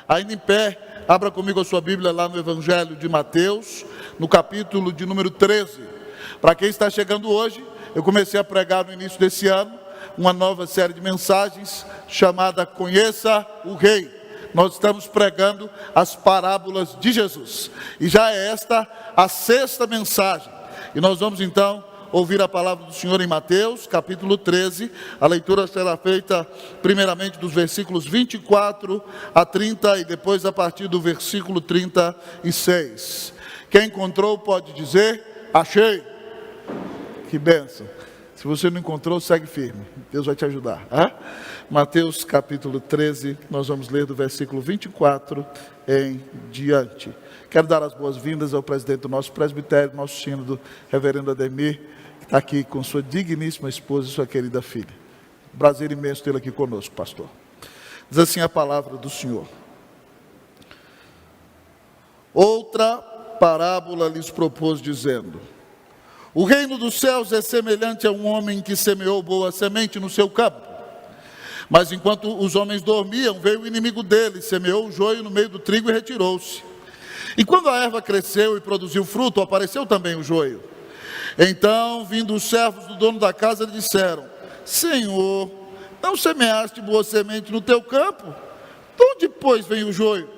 Ainda em pé, abra comigo a sua Bíblia lá no Evangelho de Mateus, no capítulo de número 13. Para quem está chegando hoje, eu comecei a pregar no início desse ano uma nova série de mensagens chamada Conheça o Rei. Nós estamos pregando as parábolas de Jesus. E já é esta a sexta mensagem. E nós vamos então ouvir a palavra do Senhor em Mateus, capítulo 13. A leitura será feita primeiramente dos versículos 24 a 30 e depois a partir do versículo 36. Quem encontrou pode dizer, achei. Que bênção. Se você não encontrou, segue firme. Deus vai te ajudar. Mateus capítulo 13, nós vamos ler do versículo 24 em diante. Quero dar as boas-vindas ao presidente do nosso presbitério, nosso sínodo, reverendo Ademir, que está aqui com sua digníssima esposa e sua querida filha. Prazer imenso tê-lo aqui conosco, pastor. Diz assim a palavra do Senhor. Outra parábola lhes propôs, dizendo: o reino dos céus é semelhante a um homem que semeou boa semente no seu campo. Mas enquanto os homens dormiam, veio o inimigo dele, semeou o joio no meio do trigo e retirou-se. E quando a erva cresceu e produziu fruto, apareceu também o joio. Então, vindo os servos do dono da casa, lhe disseram: Senhor, não semeaste boa semente no teu campo? De onde, pois, vem o joio?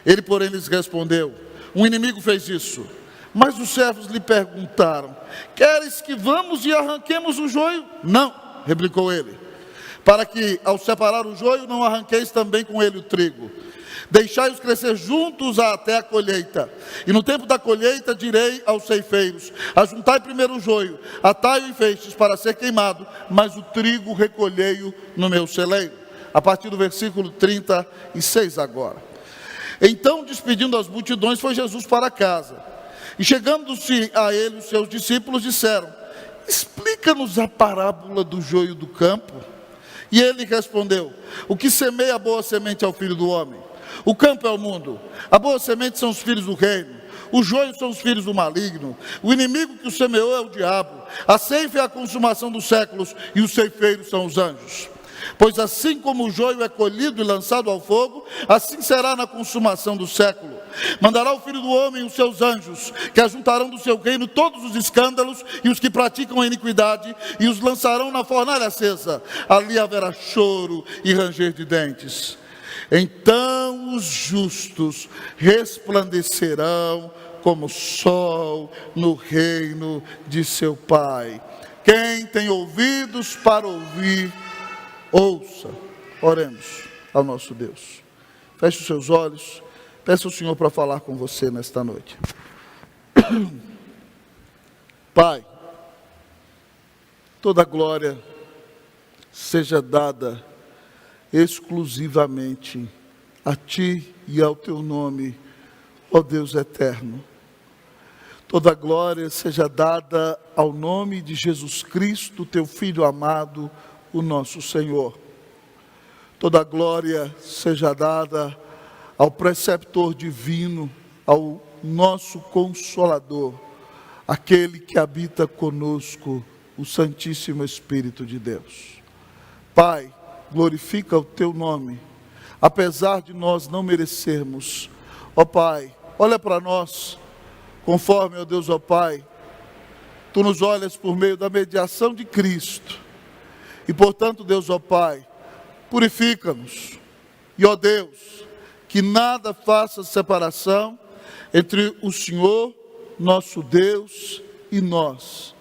Ele, porém, lhes respondeu: um inimigo fez isso. Mas os servos lhe perguntaram: queres que vamos e arranquemos o joio? Não, replicou ele, para que ao separar o joio não arranqueis também com ele o trigo. Deixai-os crescer juntos até a colheita. E no tempo da colheita direi aos ceifeiros: ajuntai primeiro o joio, atai-o em feixes para ser queimado, mas o trigo recolhei-o no meu celeiro. A partir do versículo 36 agora. Então, despedindo as multidões, foi Jesus para casa. E chegando-se a ele, os seus discípulos disseram: explica-nos a parábola do joio do campo. E ele respondeu: o que semeia a boa semente é o filho do homem. O campo é o mundo. A boa semente são os filhos do reino. O joio são os filhos do maligno. O inimigo que o semeou é o diabo. A ceifa é a consumação dos séculos, e os ceifeiros são os anjos. Pois assim como o joio é colhido e lançado ao fogo, assim será na consumação do século. Mandará o Filho do Homem os seus anjos, que ajuntarão do seu reino todos os escândalos e os que praticam a iniquidade, e os lançarão na fornalha acesa. Ali haverá choro e ranger de dentes. Então os justos resplandecerão como o sol no reino de seu Pai. Quem tem ouvidos para ouvir, ouça. Oremos ao nosso Deus. Feche os seus olhos. Peça ao Senhor para falar com você nesta noite. Pai, toda glória seja dada exclusivamente a Ti e ao Teu nome, ó Deus eterno. Toda glória seja dada ao nome de Jesus Cristo, Teu Filho amado, o nosso Senhor. Toda glória seja dada ao preceptor divino, ao nosso Consolador, aquele que habita conosco, o Santíssimo Espírito de Deus. Pai, glorifica o Teu nome, apesar de nós não merecermos. Ó Pai, olha para nós, conforme, ó Deus, ó Pai, Tu nos olhas por meio da mediação de Cristo. E portanto, Deus, ó Pai, purifica-nos. E, ó Deus, que nada faça separação entre o Senhor, nosso Deus, e nós,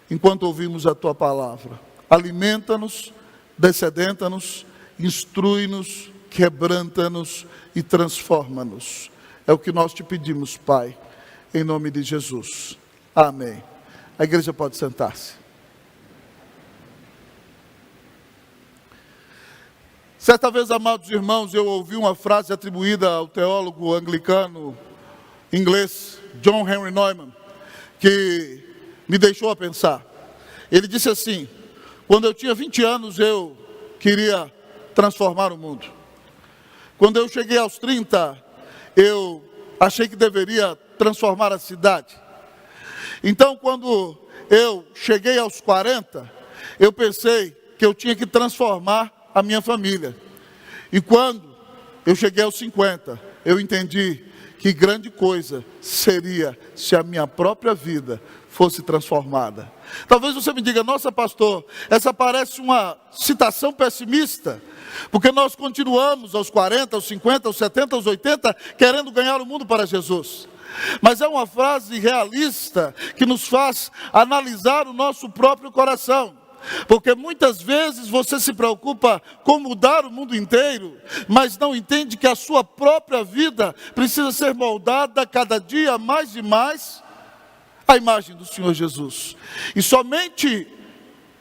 enquanto ouvimos a Tua palavra. Alimenta-nos, descedenta-nos, instrui-nos, quebranta-nos e transforma-nos. É o que nós te pedimos, Pai, em nome de Jesus. Amém. A igreja pode sentar-se. Certa vez, amados irmãos, eu ouvi uma frase atribuída ao teólogo anglicano inglês John Henry Newman, que me deixou a pensar. Ele disse assim: quando eu tinha 20 anos, eu queria transformar o mundo. Quando eu cheguei aos 30, eu achei que deveria transformar a cidade. Então, quando eu cheguei aos 40, eu pensei que eu tinha que transformar a minha família. E quando eu cheguei aos 50, eu entendi que grande coisa seria se a minha própria vida fosse transformada. Talvez você me diga: nossa pastor, essa parece uma citação pessimista, porque nós continuamos aos 40, aos 50, aos 70, aos 80, querendo ganhar o mundo para Jesus. Mas é uma frase realista que nos faz analisar o nosso próprio coração. Porque muitas vezes você se preocupa com mudar o mundo inteiro, mas não entende que a sua própria vida precisa ser moldada cada dia mais e mais à imagem do Senhor Jesus. E somente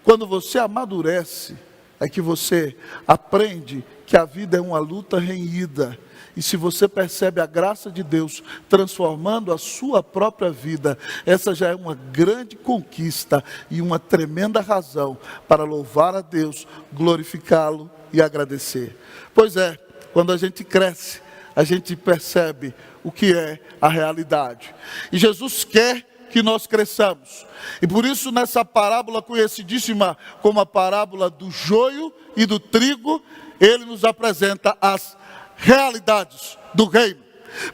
quando você amadurece é que você aprende que a vida é uma luta renhida. E se você percebe a graça de Deus transformando a sua própria vida, essa já é uma grande conquista e uma tremenda razão para louvar a Deus, glorificá-lo e agradecer. Pois é, quando a gente cresce, a gente percebe o que é a realidade. E Jesus quer que nós cresçamos. E por isso nessa parábola conhecidíssima como a parábola do joio e do trigo, ele nos apresenta as realidades do reino,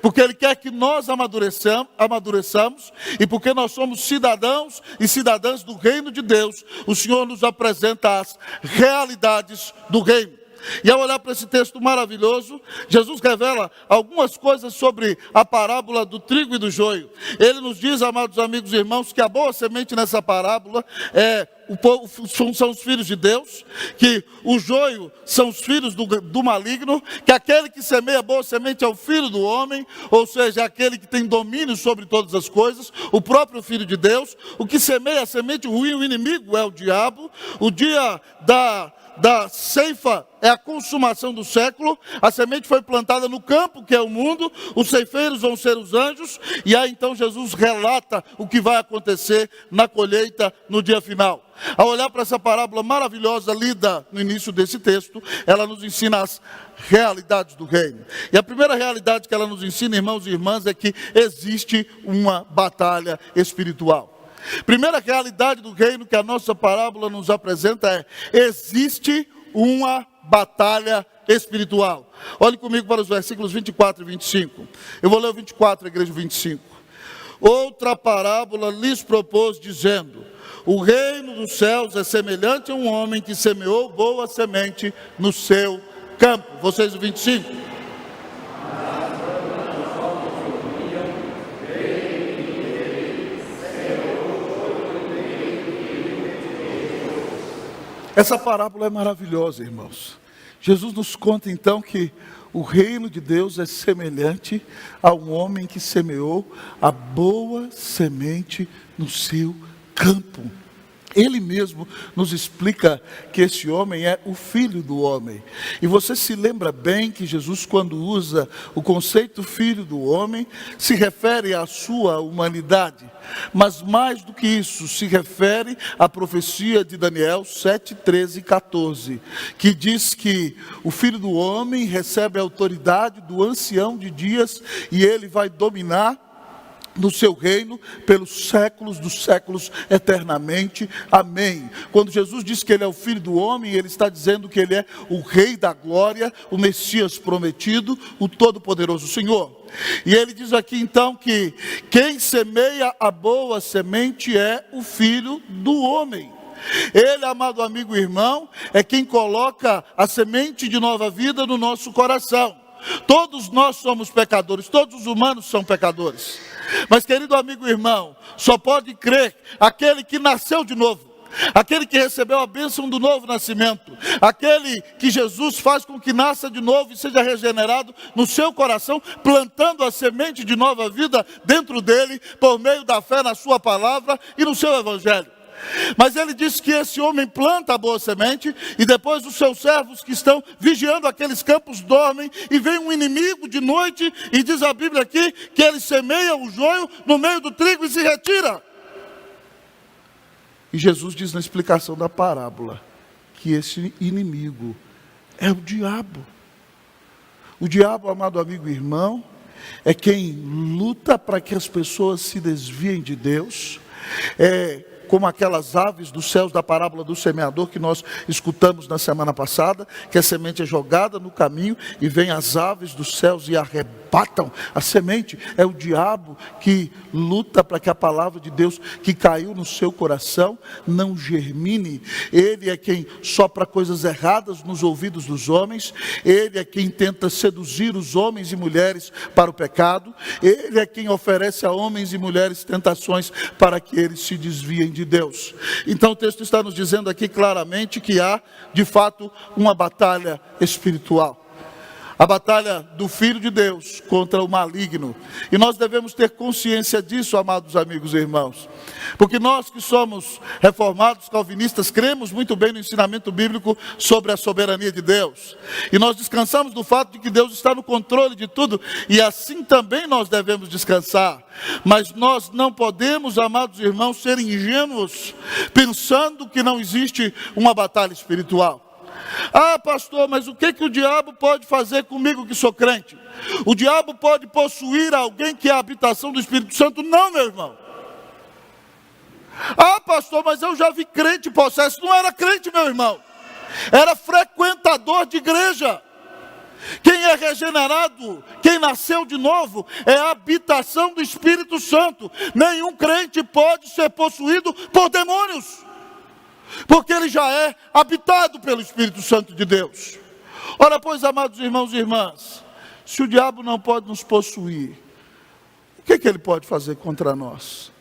porque Ele quer que nós amadureçamos, e porque nós somos cidadãos e cidadãs do reino de Deus, o Senhor nos apresenta as realidades do reino. E ao olhar para esse texto maravilhoso, Jesus revela algumas coisas sobre a parábola do trigo e do joio. Ele nos diz, amados amigos e irmãos, que a boa semente nessa parábola são os filhos de Deus, que o joio são os filhos do maligno, que aquele que semeia a boa semente é o filho do homem, ou seja, aquele que tem domínio sobre todas as coisas, o próprio filho de Deus. O que semeia a semente ruim, o inimigo, é o diabo. O dia da ceifa é a consumação do século. A semente foi plantada no campo, que é o mundo. Os ceifeiros vão ser os anjos. E aí então Jesus relata o que vai acontecer na colheita no dia final. Ao olhar para essa parábola maravilhosa lida no início desse texto, ela nos ensina as realidades do reino. E a primeira realidade que ela nos ensina, irmãos e irmãs, é que existe uma batalha espiritual. Primeira realidade do reino que a nossa parábola nos apresenta é: existe uma batalha espiritual. Olhe comigo para os versículos 24 e 25. Eu vou ler o 24, a igreja, 25. Outra parábola lhes propôs, dizendo: o reino dos céus é semelhante a um homem que semeou boa semente no seu campo. Vocês, o 25. Essa parábola é maravilhosa, irmãos. Jesus nos conta então que o reino de Deus é semelhante a um homem que semeou a boa semente no seu campo. Ele mesmo nos explica que esse homem é o filho do homem. E você se lembra bem que Jesus, quando usa o conceito filho do homem, se refere à sua humanidade. Mas mais do que isso, se refere à profecia de Daniel 7, 13 e 14, que diz que o filho do homem recebe a autoridade do ancião de dias e ele vai dominar no seu reino pelos séculos dos séculos eternamente. Amém. Quando Jesus diz que ele é o filho do homem, ele está dizendo que ele é o rei da glória, o Messias prometido, o todo-poderoso Senhor. E ele diz aqui então que quem semeia a boa semente é o filho do homem. Ele, amado amigo e irmão, é quem coloca a semente de nova vida no nosso coração. Todos nós somos pecadores, todos os humanos são pecadores. Mas, querido amigo e irmão, só pode crer aquele que nasceu de novo, aquele que recebeu a bênção do novo nascimento, aquele que Jesus faz com que nasça de novo e seja regenerado no seu coração, plantando a semente de nova vida dentro dele, por meio da fé na sua palavra e no seu evangelho. Mas ele diz que esse homem planta a boa semente, e depois os seus servos que estão vigiando aqueles campos dormem, e vem um inimigo de noite, e diz a Bíblia aqui, que ele semeia o joio no meio do trigo e se retira. E Jesus diz na explicação da parábola, que esse inimigo é o diabo. O diabo, amado amigo e irmão, é quem luta para que as pessoas se desviem de Deus, como aquelas aves dos céus da parábola do semeador que nós escutamos na semana passada, que a semente é jogada no caminho e vem as aves dos céus e arrebatam a semente. É o diabo que luta para que a palavra de Deus que caiu no seu coração não germine. Ele é quem sopra coisas erradas nos ouvidos dos homens, ele é quem tenta seduzir os homens e mulheres para o pecado, ele é quem oferece a homens e mulheres tentações para que eles se desviem de Deus. Então o texto está nos dizendo aqui claramente que há de fato uma batalha espiritual. A batalha do Filho de Deus contra o maligno. E nós devemos ter consciência disso, amados amigos e irmãos. Porque nós que somos reformados, calvinistas, cremos muito bem no ensinamento bíblico sobre a soberania de Deus. E nós descansamos do fato de que Deus está no controle de tudo. E assim também nós devemos descansar. Mas nós não podemos, amados irmãos, ser ingênuos, pensando que não existe uma batalha espiritual. Ah, pastor, mas o que o diabo pode fazer comigo que sou crente? O diabo pode possuir alguém que é a habitação do Espírito Santo? Não, meu irmão. Ah, pastor, mas eu já vi crente possesso. Não era crente, meu irmão. Era frequentador de igreja. Quem é regenerado, quem nasceu de novo, é a habitação do Espírito Santo. Nenhum crente pode ser possuído por demônios, porque ele já é habitado pelo Espírito Santo de Deus. Ora, pois, amados irmãos e irmãs, se o diabo não pode nos possuir, o que ele pode fazer contra nós?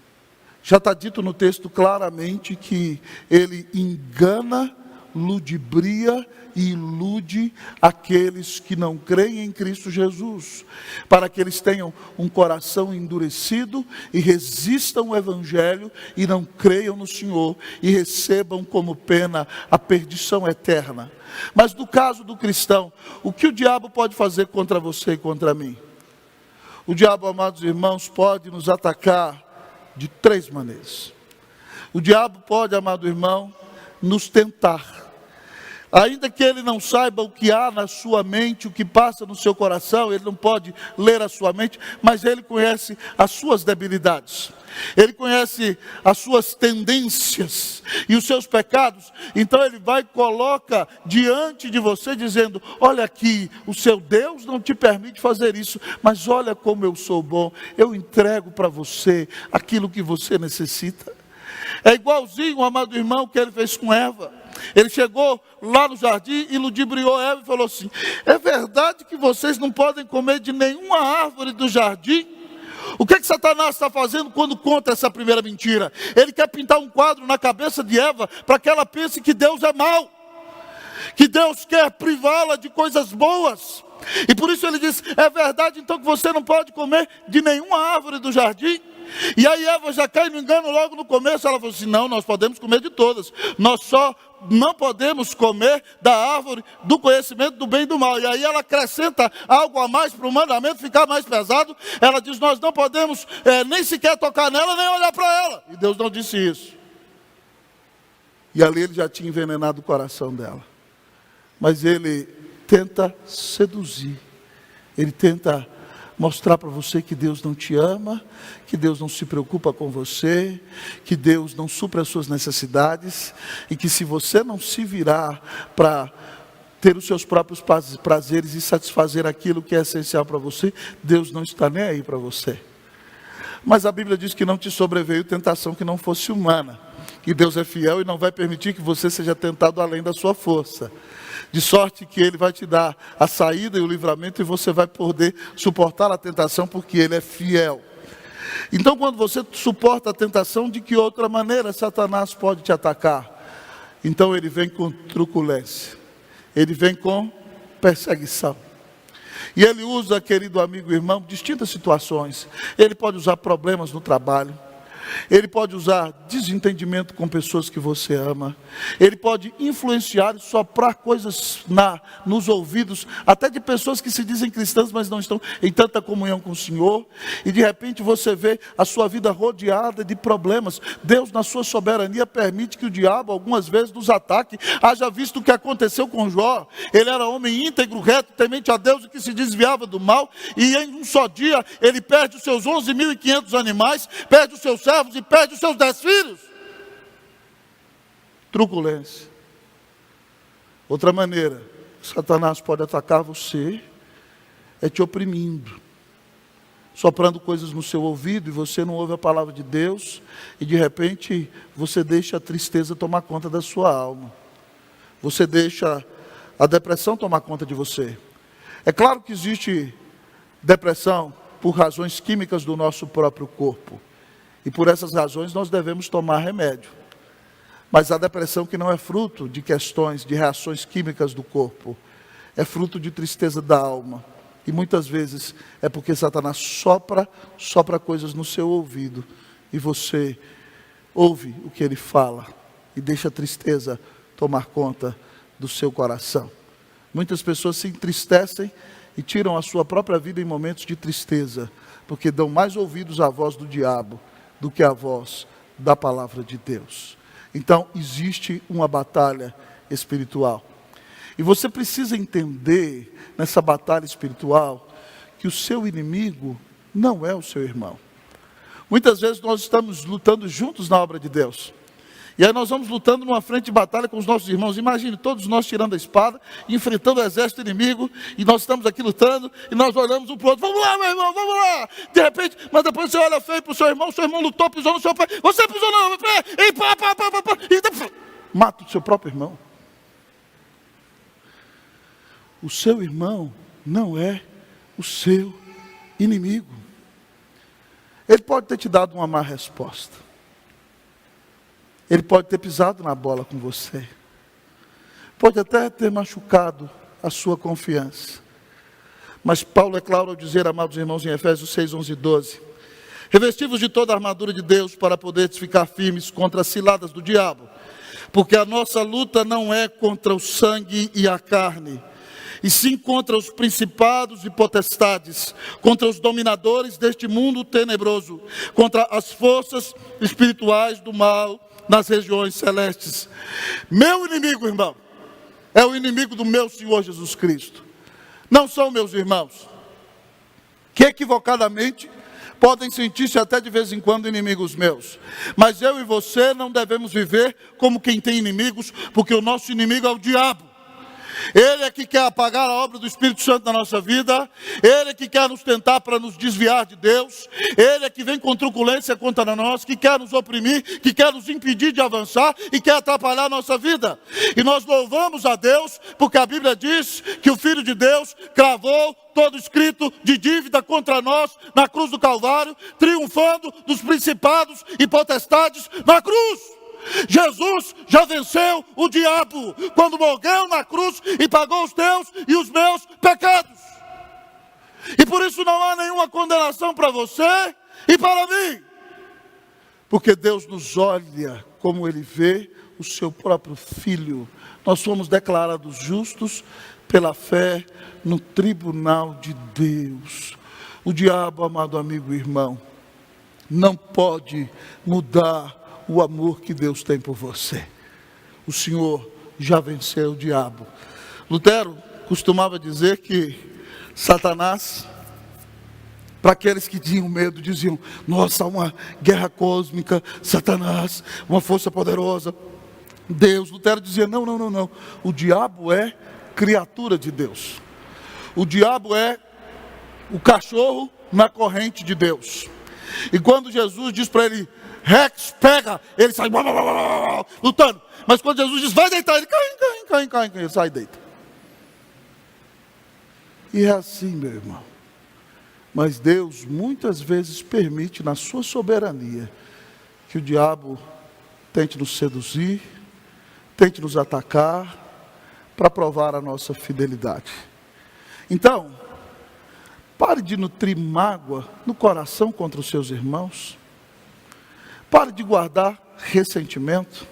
Já está dito no texto claramente que ele engana, ludibria e ilude aqueles que não creem em Cristo Jesus, para que eles tenham um coração endurecido e resistam ao Evangelho e não creiam no Senhor e recebam como pena a perdição eterna. Mas no caso do cristão, o que o diabo pode fazer contra você e contra mim? O diabo, amados irmãos, pode nos atacar de 3 maneiras. O diabo pode, amado irmão, nos tentar. Ainda que ele não saiba o que há na sua mente, o que passa no seu coração, ele não pode ler a sua mente, mas ele conhece as suas debilidades, ele conhece as suas tendências e os seus pecados. Então ele vai e coloca diante de você dizendo: olha aqui, o seu Deus não te permite fazer isso, mas olha como eu sou bom, eu entrego para você aquilo que você necessita. É igualzinho, o amado irmão, que ele fez com Eva. Ele chegou lá no jardim e ludibriou Eva e falou assim: é verdade que vocês não podem comer de nenhuma árvore do jardim? O que Satanás está fazendo quando conta essa primeira mentira? Ele quer pintar um quadro na cabeça de Eva para que ela pense que Deus é mau, que Deus quer privá-la de coisas boas. E por isso ele diz: é verdade então que você não pode comer de nenhuma árvore do jardim? E aí Eva já cai no engano logo no começo. Ela falou assim: não, nós podemos comer de todas, nós só não podemos comer da árvore do conhecimento do bem e do mal. E aí ela acrescenta algo a mais para o mandamento ficar mais pesado. Ela diz: nós não podemos nem sequer tocar nela, nem olhar para ela. E Deus não disse isso. E ali ele já tinha envenenado o coração dela. Mas ele tenta seduzir, ele tenta mostrar para você que Deus não te ama, que Deus não se preocupa com você, que Deus não supre as suas necessidades, e que se você não se virar para ter os seus próprios prazeres e satisfazer aquilo que é essencial para você, Deus não está nem aí para você. Mas a Bíblia diz que não te sobreveio tentação que não fosse humana, que Deus é fiel e não vai permitir que você seja tentado além da sua força. De sorte que Ele vai te dar a saída e o livramento, e você vai poder suportar a tentação, porque Ele é fiel. Então, quando você suporta a tentação, de que outra maneira Satanás pode te atacar? Então ele vem com truculência, ele vem com perseguição. E ele usa, querido amigo e irmão, distintas situações. Ele pode usar problemas no trabalho, ele pode usar desentendimento com pessoas que você ama, ele pode influenciar e soprar coisas nos ouvidos, até de pessoas que se dizem cristãs, mas não estão em tanta comunhão com o Senhor, e de repente você vê a sua vida rodeada de problemas. Deus, na sua soberania, permite que o diabo algumas vezes nos ataque. Haja visto o que aconteceu com Jó. Ele era homem íntegro, reto, temente a Deus, e que se desviava do mal, e em um só dia ele perde os seus 11.500 animais, perde os seus servos e perde os seus 10 filhos. truculência. Outra maneira, Satanás pode atacar você, é te oprimindo, soprando coisas no seu ouvido e você não ouve a palavra de Deus e de repente você deixa a tristeza tomar conta da sua alma. Você deixa a depressão tomar conta de você. É claro que existe depressão por razões químicas do nosso próprio corpo. E por essas razões nós devemos tomar remédio. Mas a depressão que não é fruto de questões, de reações químicas do corpo, é fruto de tristeza da alma. E muitas vezes é porque Satanás sopra coisas no seu ouvido. E você ouve o que ele fala e deixa a tristeza tomar conta do seu coração. Muitas pessoas se entristecem e tiram a sua própria vida em momentos de tristeza, porque dão mais ouvidos à voz do diabo do que à voz da palavra de Deus. Então, existe uma batalha espiritual. E você precisa entender, nessa batalha espiritual, que o seu inimigo não é o seu irmão. Muitas vezes nós estamos lutando juntos na obra de Deus. E aí nós vamos lutando numa frente de batalha com os nossos irmãos. Imagine todos nós tirando a espada, enfrentando o exército inimigo, e nós estamos aqui lutando, e nós olhamos um para o outro, vamos lá meu irmão, vamos lá. De repente, mas depois você olha feio para o seu irmão lutou, pisou no seu pé, você pisou no meu pé, e pá, e mata o seu próprio irmão. O seu irmão não é o seu inimigo. Ele pode ter te dado uma má resposta. Ele pode ter pisado na bola com você. Pode até ter machucado a sua confiança. Mas Paulo é claro ao dizer, amados irmãos, em Efésios 6, 11 e 12. Revestivos de toda a armadura de Deus para poderes ficar firmes contra as ciladas do diabo. Porque a nossa luta não é contra o sangue e a carne, e sim contra os principados e potestades, contra os dominadores deste mundo tenebroso, contra as forças espirituais do mal nas regiões celestes. Meu inimigo, irmão, é o inimigo do meu Senhor Jesus Cristo. Não são meus irmãos, que equivocadamente podem sentir-se até de vez em quando inimigos meus. Mas eu e você não devemos viver como quem tem inimigos, porque o nosso inimigo é o diabo. Ele é que quer apagar a obra do Espírito Santo na nossa vida. Ele é que quer nos tentar para nos desviar de Deus. Ele é que vem com truculência contra nós, que quer nos oprimir, que quer nos impedir de avançar e quer atrapalhar a nossa vida. E nós louvamos a Deus, porque a Bíblia diz que o Filho de Deus cravou todo escrito de dívida contra nós na cruz do Calvário, triunfando dos principados e potestades na cruz. Jesus já venceu o diabo quando morreu na cruz e pagou os teus e os meus pecados. E por isso não há nenhuma condenação para você e para mim. Porque Deus nos olha como Ele vê o seu próprio Filho. Nós fomos declarados justos pela fé no tribunal de Deus. O diabo, amado amigo e irmão, não pode mudar o amor que Deus tem por você. O Senhor já venceu o diabo. Lutero costumava dizer que Satanás, para aqueles que tinham medo, diziam: nossa, uma guerra cósmica, Satanás, uma força poderosa. Deus, Lutero dizia: não. O diabo é criatura de Deus. O diabo é o cachorro na corrente de Deus. E quando Jesus diz para ele: Rex, pega, ele sai lutando. Mas quando Jesus diz: vai deitar, ele cai, ele sai e deita. E é assim, meu irmão. Mas Deus muitas vezes permite, na sua soberania, que o diabo tente nos seduzir, tente nos atacar, para provar a nossa fidelidade. Então, pare de nutrir mágoa no coração contra os seus irmãos. Pare de guardar ressentimento.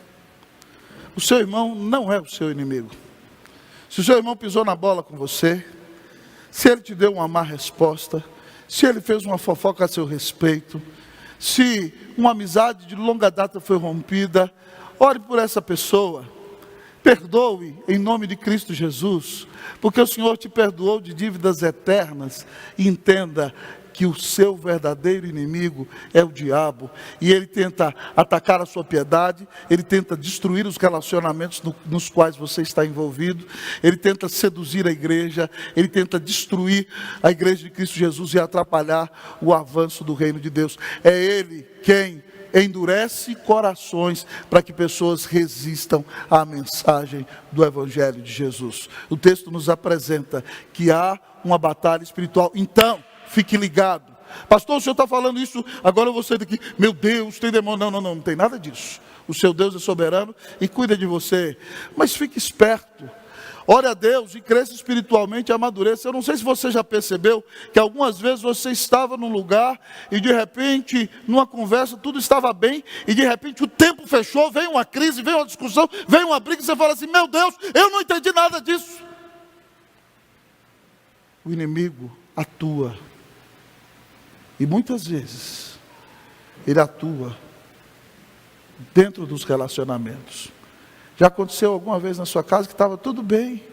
O seu irmão não é o seu inimigo. Se o seu irmão pisou na bola com você, se ele te deu uma má resposta, se ele fez uma fofoca a seu respeito, se uma amizade de longa data foi rompida, ore por essa pessoa. Perdoe em nome de Cristo Jesus, porque o Senhor te perdoou de dívidas eternas. E entenda que o seu verdadeiro inimigo é o diabo, e ele tenta atacar a sua piedade, ele tenta destruir os relacionamentos nos quais você está envolvido, ele tenta seduzir a igreja, ele tenta destruir a igreja de Cristo Jesus e atrapalhar o avanço do reino de Deus. É ele quem endurece corações para que pessoas resistam à mensagem do Evangelho de Jesus. O texto nos apresenta que há uma batalha espiritual. Então, fique ligado. Pastor, o senhor está falando isso, agora eu vou sair daqui, meu Deus, tem demônio. Não tem nada disso. O seu Deus é soberano e cuida de você. Mas fique esperto. Ore a Deus e cresça espiritualmente e amadureça. Eu não sei se você já percebeu que algumas vezes você estava num lugar e de repente, numa conversa, tudo estava bem e de repente o tempo fechou, vem uma crise, vem uma discussão, vem uma briga e você fala assim, meu Deus, eu não entendi nada disso. O inimigo atua. E muitas vezes, ele atua dentro dos relacionamentos. Já aconteceu alguma vez na sua casa que estava tudo bem?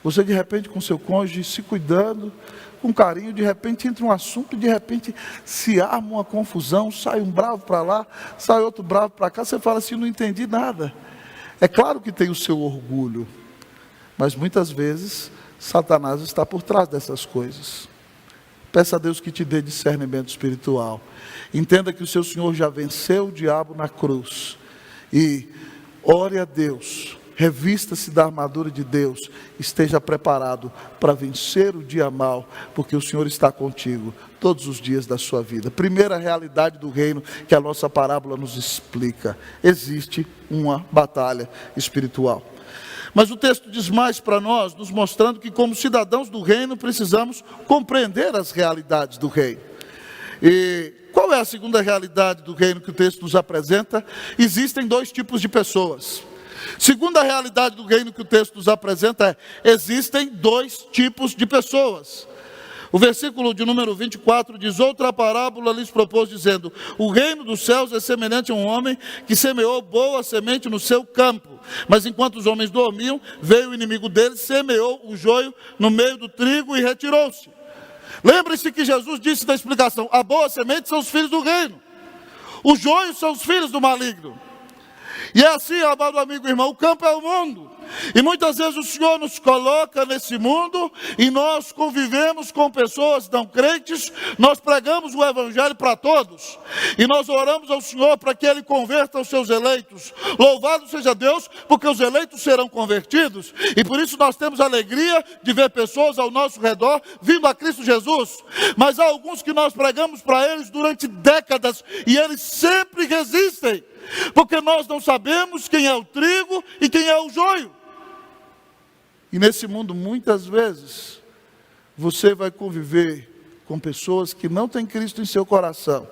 Você de repente com seu cônjuge se cuidando, com carinho, de repente entra um assunto, de repente se arma uma confusão, sai um bravo para lá, sai outro bravo para cá, você fala assim, não entendi nada. É claro que tem o seu orgulho, mas muitas vezes Satanás está por trás dessas coisas. Peça a Deus que te dê discernimento espiritual. Entenda que o seu Senhor já venceu o diabo na cruz. E ore a Deus, revista-se da armadura de Deus, esteja preparado para vencer o dia mau, porque o Senhor está contigo todos os dias da sua vida. Primeira realidade do reino que a nossa parábola nos explica: existe uma batalha espiritual. Mas o texto diz mais para nós, nos mostrando que como cidadãos do reino precisamos compreender as realidades do reino. E qual é a segunda realidade do reino que o texto nos apresenta? Existem dois tipos de pessoas. Segunda realidade do reino que o texto nos apresenta é: existem dois tipos de pessoas. O versículo de número 24 diz: outra parábola lhes propôs dizendo, o reino dos céus é semelhante a um homem que semeou boa semente no seu campo. Mas enquanto os homens dormiam, veio o inimigo deles, semeou o joio no meio do trigo e retirou-se. Lembre-se que Jesus disse na explicação: a boa semente são os filhos do reino, os joios são os filhos do maligno. E é assim, amado amigo e irmão, o campo é o mundo. E muitas vezes o Senhor nos coloca nesse mundo e nós convivemos com pessoas não crentes, nós pregamos o Evangelho para todos. E nós oramos ao Senhor para que Ele converta os seus eleitos. Louvado seja Deus, porque os eleitos serão convertidos. E por isso nós temos alegria de ver pessoas ao nosso redor vindo a Cristo Jesus. Mas há alguns que nós pregamos para eles durante décadas e eles sempre resistem. Porque nós não sabemos quem é o trigo e quem é o joio. E nesse mundo, muitas vezes, você vai conviver com pessoas que não têm Cristo em seu coração.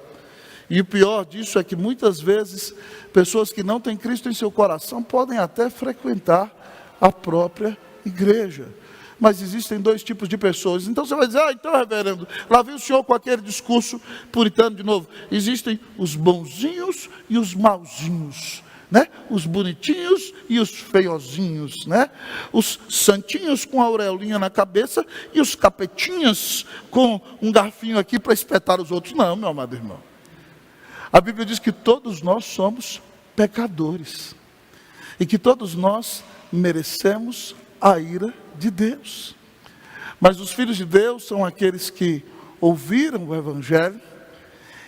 E o pior disso é que muitas vezes, pessoas que não têm Cristo em seu coração podem até frequentar a própria igreja. Mas existem dois tipos de pessoas. Então você vai dizer, então reverendo, lá vem o senhor com aquele discurso puritano de novo. Existem os bonzinhos e os mauzinhos, né? Os bonitinhos e os feiozinhos, né? Os santinhos com a aureolinha na cabeça e os capetinhas com um garfinho aqui para espetar os outros. Não, meu amado irmão. A Bíblia diz que todos nós somos pecadores e que todos nós merecemos a ira de Deus. Mas os filhos de Deus são aqueles que ouviram o Evangelho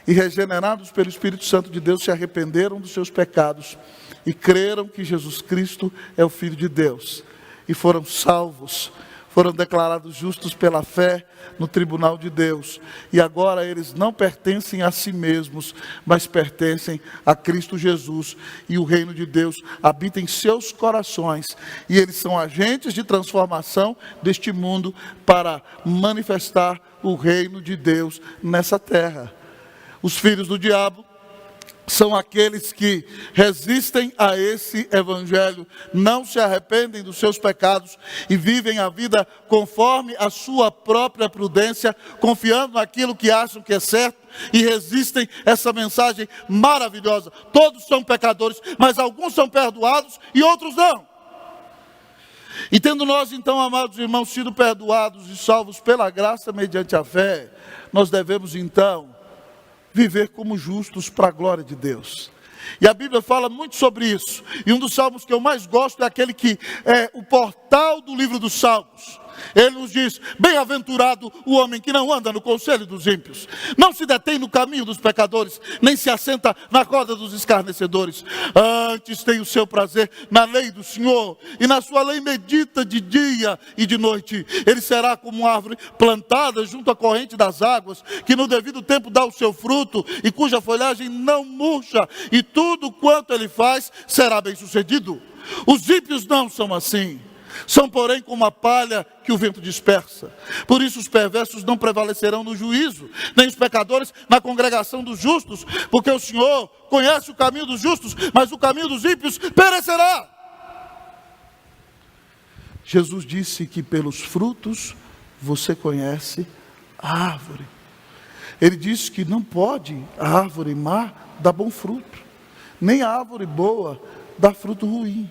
e, regenerados pelo Espírito Santo de Deus, se arrependeram dos seus pecados e creram que Jesus Cristo é o Filho de Deus e foram salvos, foram declarados justos pela fé no tribunal de Deus. E agora eles não pertencem a si mesmos, mas pertencem a Cristo Jesus. E o reino de Deus habita em seus corações. E eles são agentes de transformação deste mundo para manifestar o reino de Deus nessa terra. Os filhos do diabo são aqueles que resistem a esse evangelho, não se arrependem dos seus pecados e vivem a vida conforme a sua própria prudência, confiando naquilo que acham que é certo e resistem essa mensagem maravilhosa. Todos são pecadores, mas alguns são perdoados e outros não. E tendo nós então, amados irmãos, sido perdoados e salvos pela graça mediante a fé, nós devemos então viver como justos para a glória de Deus. E a Bíblia fala muito sobre isso. E um dos salmos que eu mais gosto é aquele que é o portal do livro dos Salmos. Ele nos diz: bem-aventurado o homem que não anda no conselho dos ímpios, não se detém no caminho dos pecadores, nem se assenta na roda dos escarnecedores. Antes tem o seu prazer na lei do Senhor, e na sua lei medita de dia e de noite. Ele será como uma árvore plantada junto à corrente das águas, que no devido tempo dá o seu fruto, e cuja folhagem não murcha, e tudo quanto ele faz será bem sucedido. Os ímpios não são assim. São, porém, como a palha que o vento dispersa. Por isso os perversos não prevalecerão no juízo, nem os pecadores na congregação dos justos, porque o Senhor conhece o caminho dos justos, mas o caminho dos ímpios perecerá. Jesus disse que pelos frutos você conhece a árvore. Ele disse que não pode a árvore má dar bom fruto, nem a árvore boa dar fruto ruim.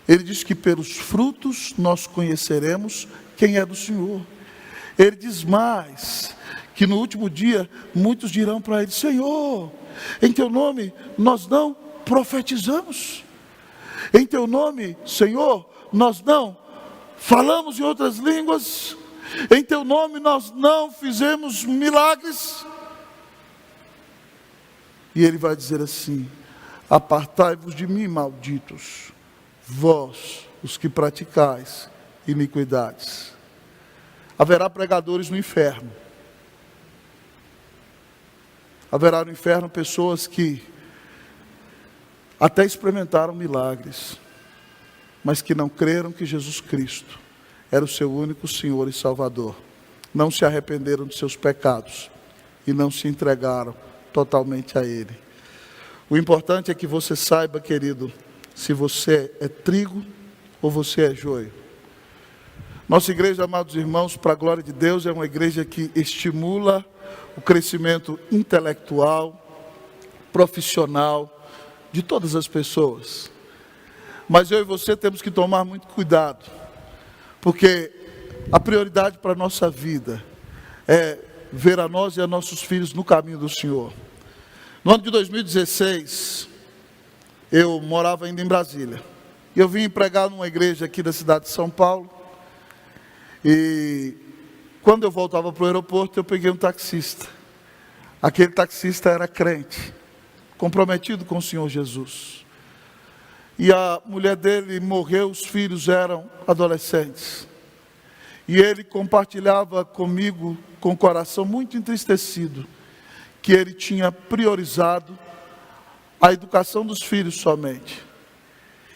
Ele diz que pelos frutos nós conheceremos quem é do Senhor. Ele diz mais, que no último dia muitos dirão para ele: Senhor, em teu nome nós não profetizamos. Em teu nome, Senhor, nós não falamos em outras línguas. Em teu nome nós não fizemos milagres. E ele vai dizer assim: apartai-vos de mim, malditos, vós, os que praticais iniquidades. Haverá pregadores no inferno. Haverá no inferno pessoas que até experimentaram milagres, mas que não creram que Jesus Cristo era o seu único Senhor e Salvador. Não se arrependeram de seus pecados e não se entregaram totalmente a Ele. O importante é que você saiba, querido, se você é trigo ou você é joio. Nossa igreja, amados irmãos, para a glória de Deus, é uma igreja que estimula o crescimento intelectual, profissional, de todas as pessoas. Mas eu e você temos que tomar muito cuidado, porque a prioridade para a nossa vida é ver a nós e a nossos filhos no caminho do Senhor. No ano de 2016, eu morava ainda em Brasília. E eu vim pregar numa igreja aqui da cidade de São Paulo. E quando eu voltava para o aeroporto, eu peguei um taxista. Aquele taxista era crente, comprometido com o Senhor Jesus. E a mulher dele morreu, os filhos eram adolescentes. E ele compartilhava comigo, com o coração muito entristecido, que ele tinha priorizado a educação dos filhos somente.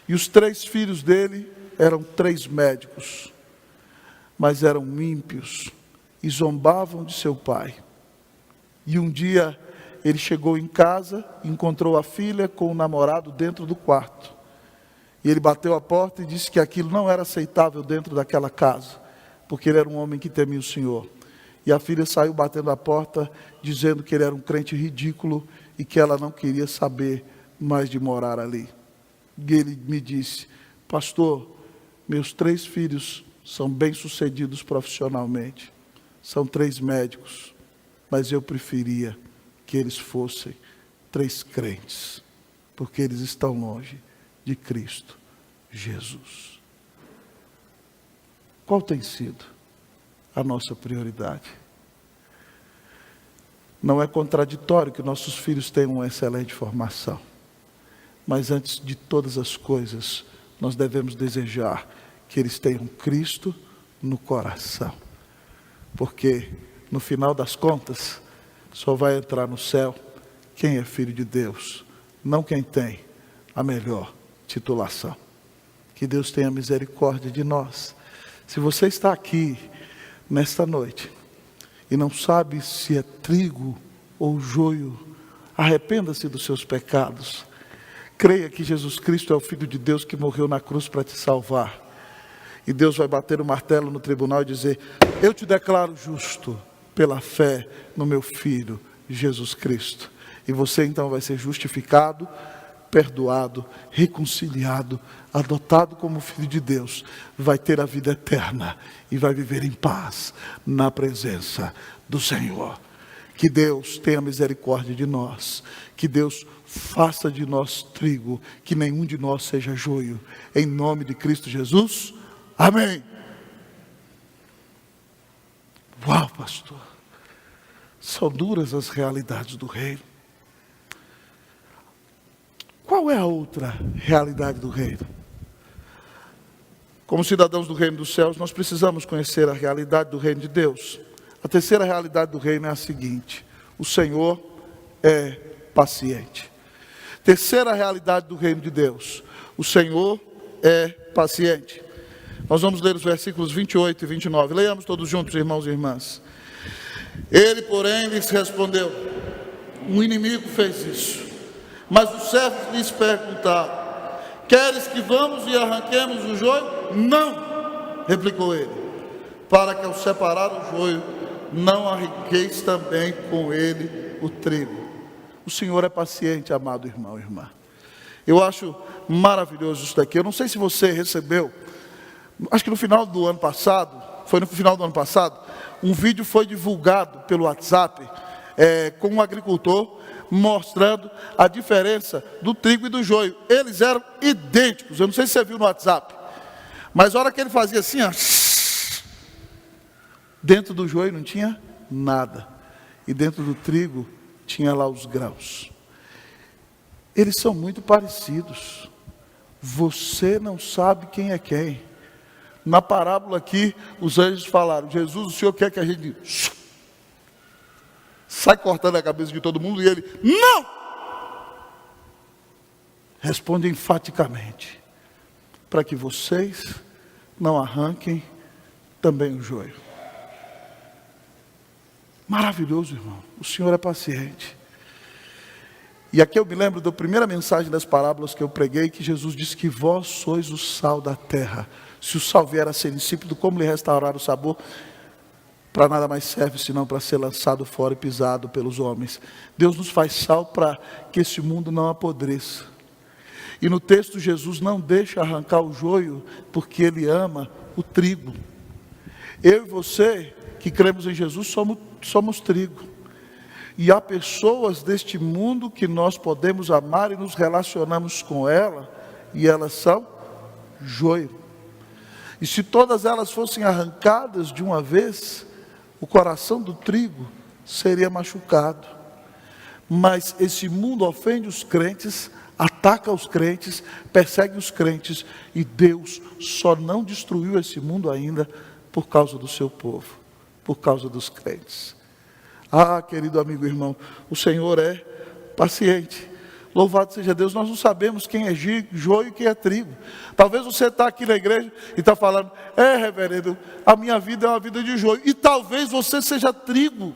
E os 3 filhos dele eram 3 médicos, mas eram ímpios e zombavam de seu pai. E um dia ele chegou em casa, encontrou a filha com o namorado dentro do quarto. E ele bateu a porta e disse que aquilo não era aceitável dentro daquela casa, porque ele era um homem que temia o Senhor. E a filha saiu batendo a porta, dizendo que ele era um crente ridículo e que ela não queria saber mais de morar ali. E ele me disse: pastor, meus 3 filhos são bem-sucedidos profissionalmente, são 3 médicos, mas eu preferia que eles fossem 3 crentes, porque eles estão longe de Cristo Jesus. Qual tem sido a nossa prioridade? Não é contraditório que nossos filhos tenham uma excelente formação, mas antes de todas as coisas, nós devemos desejar que eles tenham Cristo no coração, porque no final das contas, só vai entrar no céu quem é filho de Deus, não quem tem a melhor titulação. Que Deus tenha misericórdia de nós. Se você está aqui nesta noite e não sabe se é trigo ou joio, arrependa-se dos seus pecados. Creia que Jesus Cristo é o Filho de Deus que morreu na cruz para te salvar. E Deus vai bater o martelo no tribunal e dizer: eu te declaro justo pela fé no meu Filho, Jesus Cristo. E você então vai ser justificado perdoado, reconciliado, adotado como filho de Deus, vai ter a vida eterna e vai viver em paz na presença do Senhor. Que Deus tenha misericórdia de nós, que Deus faça de nós trigo, que nenhum de nós seja joio, em nome de Cristo Jesus, amém. Uau, pastor, são duras as realidades do reino. Qual é a outra realidade do reino? Como cidadãos do reino dos céus, nós precisamos conhecer a realidade do reino de Deus. A terceira realidade do reino é a seguinte: o Senhor é paciente. Terceira realidade do reino de Deus: o Senhor é paciente. Nós vamos ler os versículos 28 e 29. Leiamos todos juntos, irmãos e irmãs. Ele, porém, lhes respondeu: um inimigo fez isso. Mas os servos lhes perguntaram: queres que vamos e arranquemos o joio? Não, replicou ele, para que ao separar o joio, não arranqueis também com ele o trigo. O Senhor é paciente, amado irmão e irmã. Eu acho maravilhoso isso daqui. Eu não sei se você recebeu, acho que no final do ano passado, um vídeo foi divulgado pelo WhatsApp, com um agricultor, mostrando a diferença do trigo e do joio. Eles eram idênticos. Eu não sei se você viu no WhatsApp, mas a hora que ele fazia assim, ó, dentro do joio não tinha nada, e dentro do trigo tinha lá os grãos. Eles são muito parecidos. Você não sabe quem é quem. Na parábola aqui, os anjos falaram: Jesus, o Senhor quer que a gente sai cortando a cabeça de todo mundo? E ele: não! Responde enfaticamente, para que vocês não arranquem também o joio. Maravilhoso, irmão. O Senhor é paciente. E aqui eu me lembro da primeira mensagem das parábolas que eu preguei, que Jesus disse que vós sois o sal da terra. Se o sal vier a ser insípido, como lhe restaurar o sabor? Para nada mais serve, senão para ser lançado fora e pisado pelos homens. Deus nos faz sal para que esse mundo não apodreça. E no texto, Jesus não deixa arrancar o joio, porque Ele ama o trigo. Eu e você, que cremos em Jesus, somos trigo. E há pessoas deste mundo que nós podemos amar e nos relacionamos com ela, e elas são joio. E se todas elas fossem arrancadas de uma vez, o coração do trigo seria machucado. Mas esse mundo ofende os crentes, ataca os crentes, persegue os crentes, e Deus só não destruiu esse mundo ainda por causa do seu povo, por causa dos crentes. Ah, querido amigo e irmão, o Senhor é paciente. Louvado seja Deus. Nós não sabemos quem é joio e quem é trigo. Talvez você está aqui na igreja e está falando: reverendo, a minha vida é uma vida de joio. E talvez você seja trigo.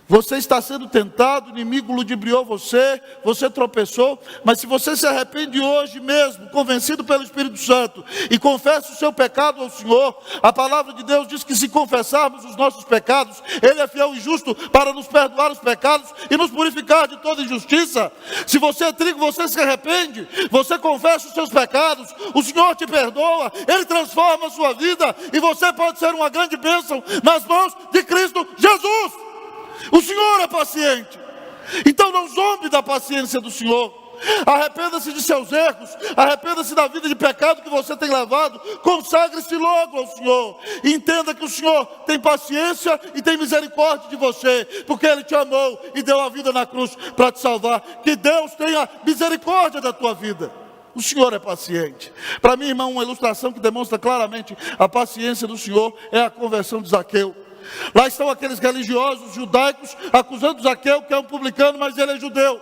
Você está sendo tentado, o inimigo ludibriou você, você tropeçou, mas se você se arrepende hoje mesmo, convencido pelo Espírito Santo, e confessa o seu pecado ao Senhor, a palavra de Deus diz que se confessarmos os nossos pecados, Ele é fiel e justo para nos perdoar os pecados e nos purificar de toda injustiça. Se você é trigo, você se arrepende, você confessa os seus pecados, o Senhor te perdoa, Ele transforma a sua vida, e você pode ser uma grande bênção nas mãos de Cristo Jesus. O Senhor é paciente. Então não zombe da paciência do Senhor. Arrependa-se de seus erros, arrependa-se da vida de pecado que você tem levado, consagre-se logo ao Senhor, e entenda que o Senhor tem paciência e tem misericórdia de você, porque Ele te amou e deu a vida na cruz para te salvar. Que Deus tenha misericórdia da tua vida. O Senhor é paciente. Para mim, irmão, uma ilustração que demonstra claramente a paciência do Senhor é a conversão de Zaqueu. Lá estão aqueles religiosos judaicos acusando Zaqueu, que é um publicano, mas ele é judeu.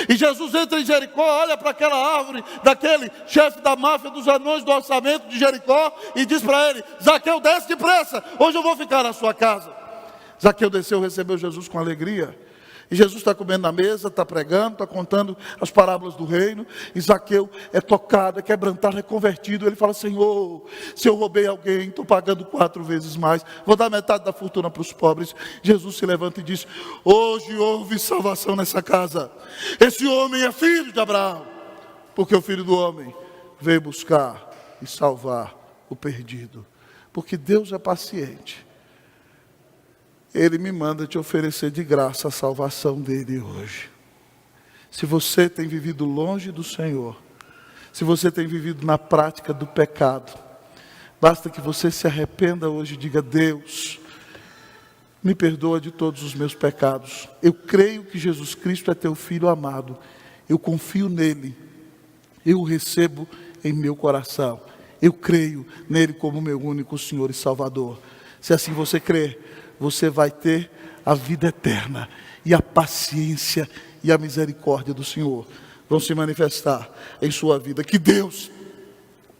E Jesus entra em Jericó, olha para aquela árvore daquele chefe da máfia dos anões do orçamento de Jericó e diz para ele: Zaqueu, desce depressa, hoje eu vou ficar na sua casa. Zaqueu desceu, recebeu Jesus com alegria. E Jesus está comendo na mesa, está pregando, está contando as parábolas do reino. E Zaqueu é tocado, é quebrantado, é convertido. Ele fala: Senhor, se eu roubei alguém, estou pagando 4 vezes mais, vou dar metade da fortuna para os pobres. Jesus se levanta e diz: hoje houve salvação nessa casa. Esse homem é filho de Abraão. porque o Filho do Homem veio buscar e salvar o perdido. Porque Deus é paciente. Ele me manda te oferecer de graça a salvação dele hoje. Se você tem vivido longe do Senhor, se você tem vivido na prática do pecado, basta que você se arrependa hoje e diga: Deus, me perdoa de todos os meus pecados. Eu creio que Jesus Cristo é teu Filho amado. Eu confio nele. Eu o recebo em meu coração. Eu creio nele como meu único Senhor e Salvador. Se assim você crer, você vai ter a vida eterna. E a paciência e a misericórdia do Senhor vão se manifestar em sua vida. Que Deus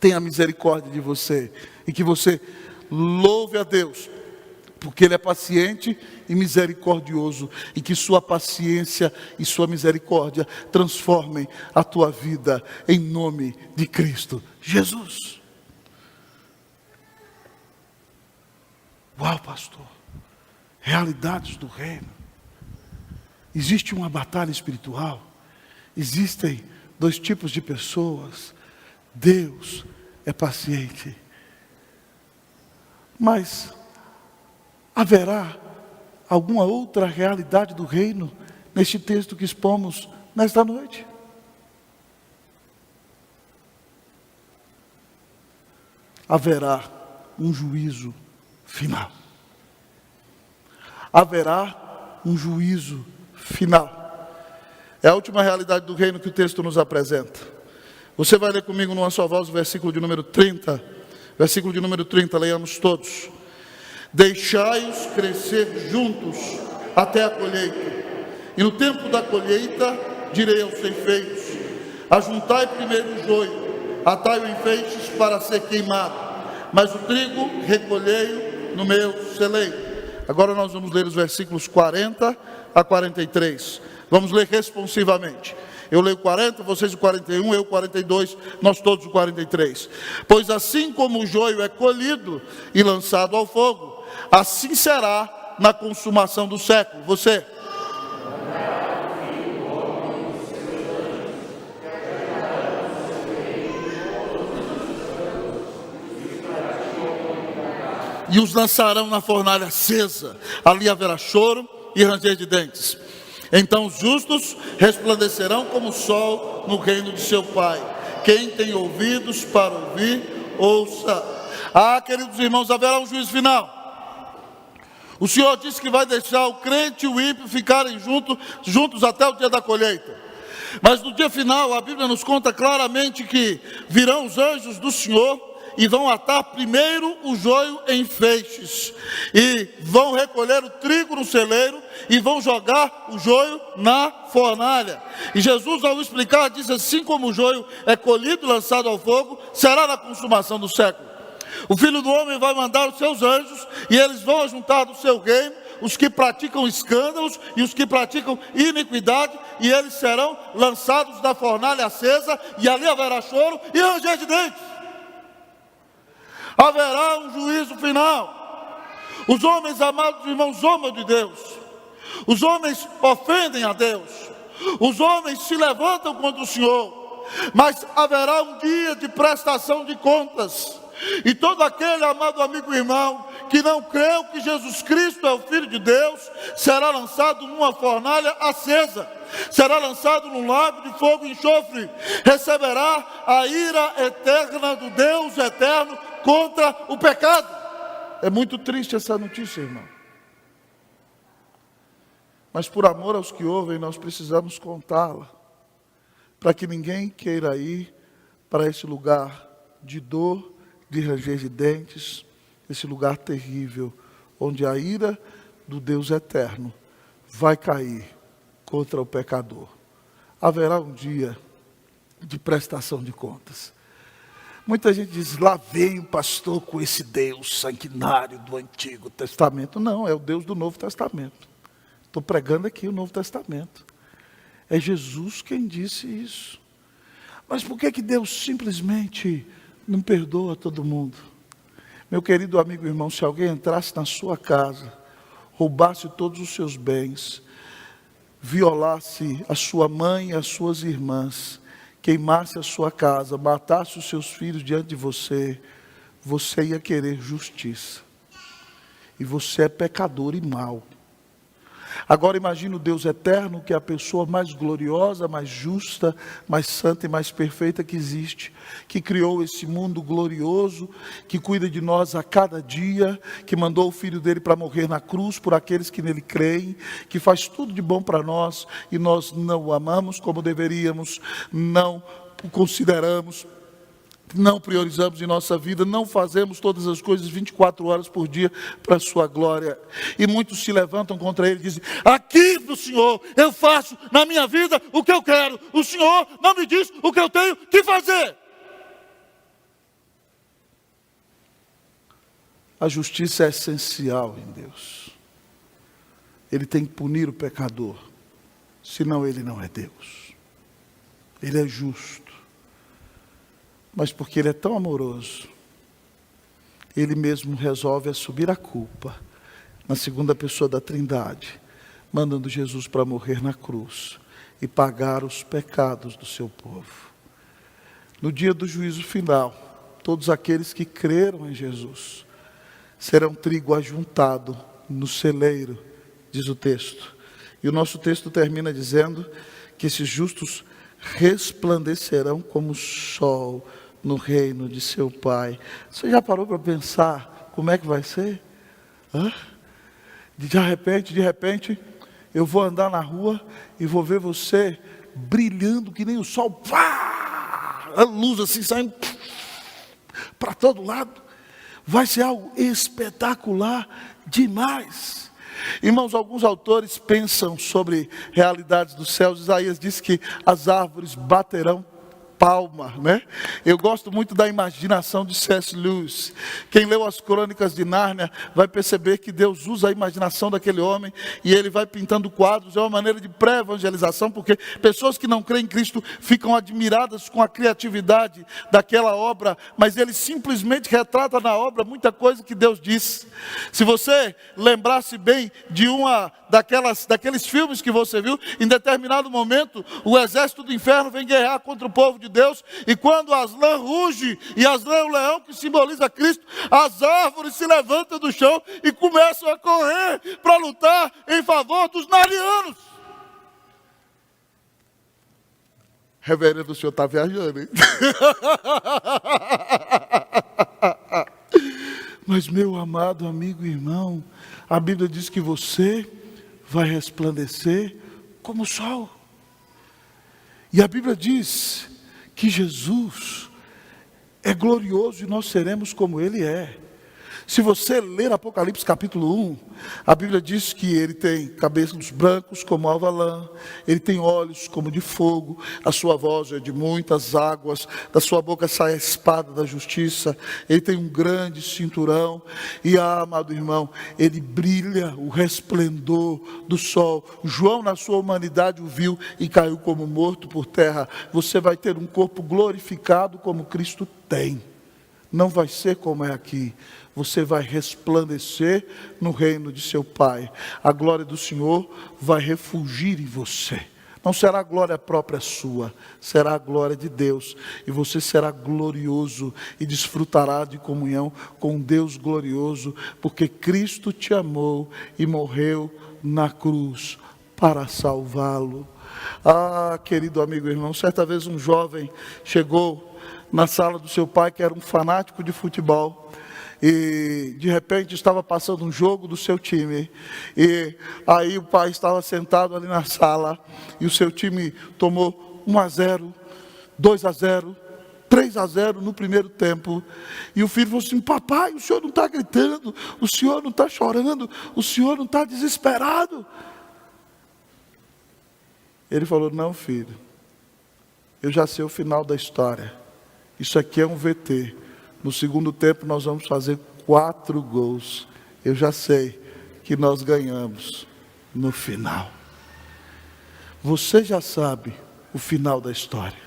tenha misericórdia de você. E que você louve a Deus, porque Ele é paciente e misericordioso, e que sua paciência e sua misericórdia transformem a tua vida, em nome de Cristo Jesus. Uau, pastor, realidades do reino. Existe uma batalha espiritual, existem dois tipos de pessoas. Deus é paciente, mas haverá alguma outra realidade do reino neste texto que expomos nesta noite? Haverá um juízo final. Haverá um juízo final. É a última realidade do reino que o texto nos apresenta. Você vai ler comigo numa só voz o versículo de número 30. Versículo de número 30, leiamos todos. Deixai-os crescer juntos até a colheita. E no tempo da colheita direi aos ceifeiros: ajuntai primeiro o joio, atai-o em feixes para ser queimado, mas o trigo recolhei-o no meu celeiro. Agora nós vamos ler os versículos 40 a 43. Vamos ler responsivamente. Eu leio 40, vocês o 41, eu o 42, nós todos o 43. Pois assim como o joio é colhido e lançado ao fogo, assim será na consumação do século. Você? E os lançarão na fornalha acesa, ali haverá choro e ranger de dentes. Então os justos resplandecerão como o sol no reino de seu Pai. Quem tem ouvidos para ouvir, ouça. Queridos irmãos, haverá um juízo final. O Senhor disse que vai deixar o crente e o ímpio ficarem juntos até o dia da colheita. Mas no dia final, a Bíblia nos conta claramente que virão os anjos do Senhor e vão atar primeiro o joio em feixes, e vão recolher o trigo no celeiro, e vão jogar o joio na fornalha. E Jesus, ao explicar, diz: assim como o joio é colhido e lançado ao fogo, será na consumação do século. O Filho do Homem vai mandar os seus anjos, e eles vão ajuntar do seu reino os que praticam escândalos e os que praticam iniquidade, e eles serão lançados na fornalha acesa, e ali haverá choro e ranger de dentes. Haverá um juízo final. Os homens, amados irmãos, zombam de Deus. Os homens ofendem a Deus. Os homens se levantam contra o Senhor. Mas haverá um dia de prestação de contas. E todo aquele, amado amigo e irmão, que não creu que Jesus Cristo é o Filho de Deus, será lançado numa fornalha acesa. Será lançado num lago de fogo e enxofre. Receberá a ira eterna do Deus eterno contra o pecado. É muito triste essa notícia, irmão. Mas por amor aos que ouvem, nós precisamos contá-la, para que ninguém queira ir para esse lugar de dor, de ranger de dentes, esse lugar terrível, onde a ira do Deus eterno vai cair contra o pecador. Haverá um dia de prestação de contas. Muita gente diz: lá vem o pastor com esse Deus sanguinário do Antigo Testamento. Não, é o Deus do Novo Testamento. Estou pregando aqui o Novo Testamento. É Jesus quem disse isso. Mas por que Deus simplesmente não perdoa todo mundo? Meu querido amigo e irmão, se alguém entrasse na sua casa, roubasse todos os seus bens, violasse a sua mãe e as suas irmãs, queimasse a sua casa, matasse os seus filhos diante de você, você ia querer justiça. E você é pecador e mau. Agora imagine o Deus eterno, que é a pessoa mais gloriosa, mais justa, mais santa e mais perfeita que existe, que criou esse mundo glorioso, que cuida de nós a cada dia, que mandou o Filho dele para morrer na cruz por aqueles que nele creem, que faz tudo de bom para nós e nós não o amamos como deveríamos, não o consideramos, não priorizamos em nossa vida, não fazemos todas as coisas 24 horas por dia para a sua glória. E muitos se levantam contra ele e dizem: aqui para o Senhor eu faço na minha vida o que eu quero, o Senhor não me diz o que eu tenho que fazer. A justiça é essencial em Deus. Ele tem que punir o pecador, senão ele não é Deus. Ele é justo. Mas porque ele é tão amoroso, ele mesmo resolve assumir a culpa, na segunda pessoa da Trindade, mandando Jesus para morrer na cruz e pagar os pecados do seu povo. No dia do juízo final, todos aqueles que creram em Jesus serão trigo ajuntado no celeiro, diz o texto. E o nosso texto termina dizendo que esses justos resplandecerão como o sol no reino de seu Pai. Você já parou para pensar como é que vai ser? De repente, eu vou andar na rua e vou ver você brilhando que nem o sol. Pá! A luz assim saindo para todo lado. Vai ser algo espetacular demais. Irmãos, alguns autores pensam sobre realidades dos céus. Isaías diz que as árvores baterão palma, né? Eu gosto muito da imaginação de C.S. Lewis. Quem leu as Crônicas de Nárnia vai perceber que Deus usa a imaginação daquele homem e ele vai pintando quadros. É uma maneira de pré-evangelização, porque pessoas que não creem em Cristo ficam admiradas com a criatividade daquela obra, mas ele simplesmente retrata na obra muita coisa que Deus disse. Se você lembrasse bem de daqueles filmes que você viu, em determinado momento o exército do inferno vem guerrear contra o povo de Deus, e quando Aslan ruge, e Aslan é o leão que simboliza Cristo, as árvores se levantam do chão e começam a correr para lutar em favor dos narianos. Reverendo, o senhor está viajando, hein? Mas meu amado amigo e irmão, a Bíblia diz que você vai resplandecer como o sol. E a Bíblia diz que Jesus é glorioso e nós seremos como Ele é. Se você ler Apocalipse capítulo 1, a Bíblia diz que ele tem cabelos brancos como alva lã, ele tem olhos como de fogo, a sua voz é de muitas águas, da sua boca sai a espada da justiça, ele tem um grande cinturão, e amado irmão, ele brilha o resplendor do sol. João na sua humanidade o viu e caiu como morto por terra. Você vai ter um corpo glorificado como Cristo tem. Não vai ser como é aqui. Você vai resplandecer no reino de seu Pai. A glória do Senhor vai refulgir em você. Não será a glória própria sua, será a glória de Deus. E você será glorioso e desfrutará de comunhão com Deus glorioso, porque Cristo te amou e morreu na cruz para salvá-lo. Ah, querido amigo e irmão, certa vez um jovem chegou na sala do seu pai, que era um fanático de futebol, e de repente estava passando um jogo do seu time, e aí o pai estava sentado ali na sala, e o seu time tomou 1-0, 2-0, 3-0 no primeiro tempo, e o filho falou assim: papai, o senhor não está gritando, o senhor não está chorando, o senhor não está desesperado? Ele falou: não, filho, eu já sei o final da história, isso aqui é um VT, no segundo tempo nós vamos fazer 4 gols, eu já sei que nós ganhamos no final. Você já sabe o final da história.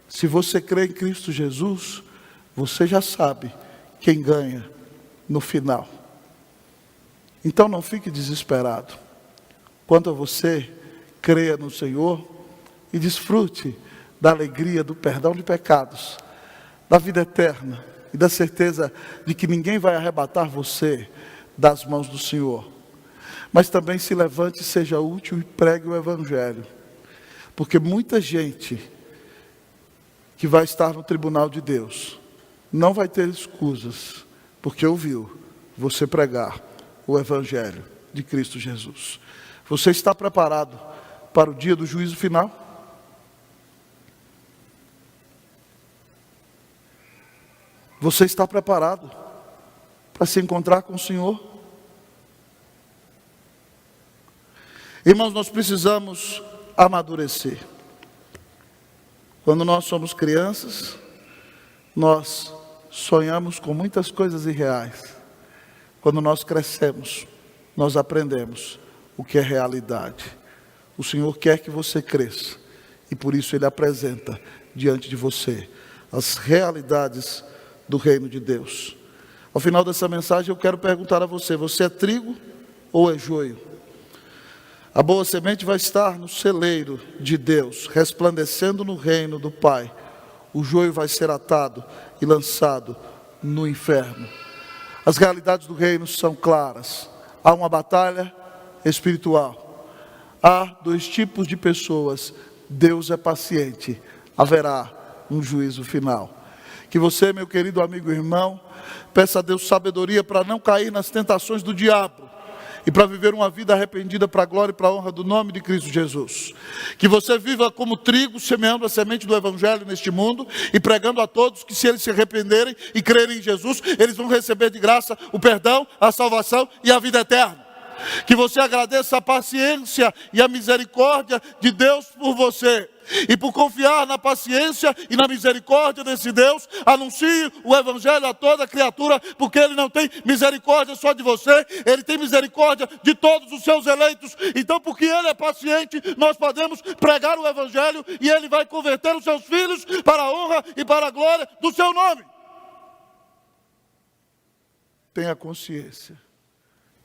Se você crê em Cristo Jesus, você já sabe quem ganha no final. Então não fique desesperado. Quanto a você, creia no Senhor e desfrute da alegria, do perdão de pecados, da vida eterna e da certeza de que ninguém vai arrebatar você das mãos do Senhor. Mas também se levante, seja útil e pregue o Evangelho. Porque muita gente que vai estar no tribunal de Deus não vai ter escusas, porque ouviu você pregar o Evangelho de Cristo Jesus. Você está preparado para o dia do juízo final? Você está preparado para se encontrar com o Senhor? Irmãos, nós precisamos amadurecer. Quando nós somos crianças, nós sonhamos com muitas coisas irreais. Quando nós crescemos, nós aprendemos o que é realidade. O Senhor quer que você cresça e por isso Ele apresenta diante de você as realidades do reino de Deus. Ao final dessa mensagem eu quero perguntar a você: você é trigo ou é joio? A boa semente vai estar no celeiro de Deus, resplandecendo no reino do Pai. O joio vai ser atado e lançado no inferno. As realidades do reino são claras. Há uma batalha espiritual. Há dois tipos de pessoas. Deus é paciente. Haverá um juízo final. Que você, meu querido amigo e irmão, peça a Deus sabedoria para não cair nas tentações do diabo e para viver uma vida arrependida para a glória e para a honra do nome de Cristo Jesus. Que você viva como trigo, semeando a semente do Evangelho neste mundo e pregando a todos que, se eles se arrependerem e crerem em Jesus, eles vão receber de graça o perdão, a salvação e a vida eterna. Que você agradeça a paciência e a misericórdia de Deus por você. E por confiar na paciência e na misericórdia desse Deus, anuncie o Evangelho a toda criatura, porque Ele não tem misericórdia só de você, Ele tem misericórdia de todos os seus eleitos. Então, porque Ele é paciente, nós podemos pregar o Evangelho e Ele vai converter os seus filhos para a honra e para a glória do seu nome. Tenha consciência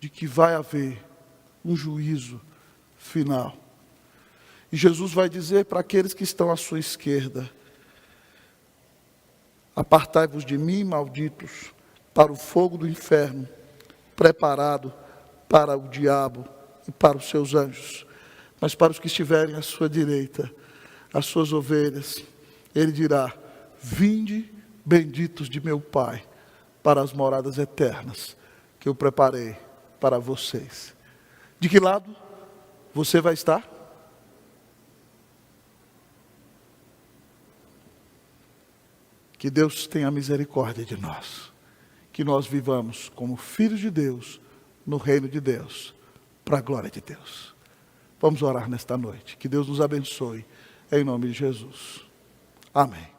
de que vai haver um juízo final. E Jesus vai dizer para aqueles que estão à sua esquerda: apartai-vos de mim, malditos, para o fogo do inferno, preparado para o diabo e para os seus anjos. Mas para os que estiverem à sua direita, as suas ovelhas, Ele dirá: vinde, benditos de meu Pai, para as moradas eternas que eu preparei para vocês. De que lado você vai estar? Que Deus tenha misericórdia de nós. Que nós vivamos como filhos de Deus, no reino de Deus, para a glória de Deus. Vamos orar nesta noite. Que Deus nos abençoe, em nome de Jesus. Amém.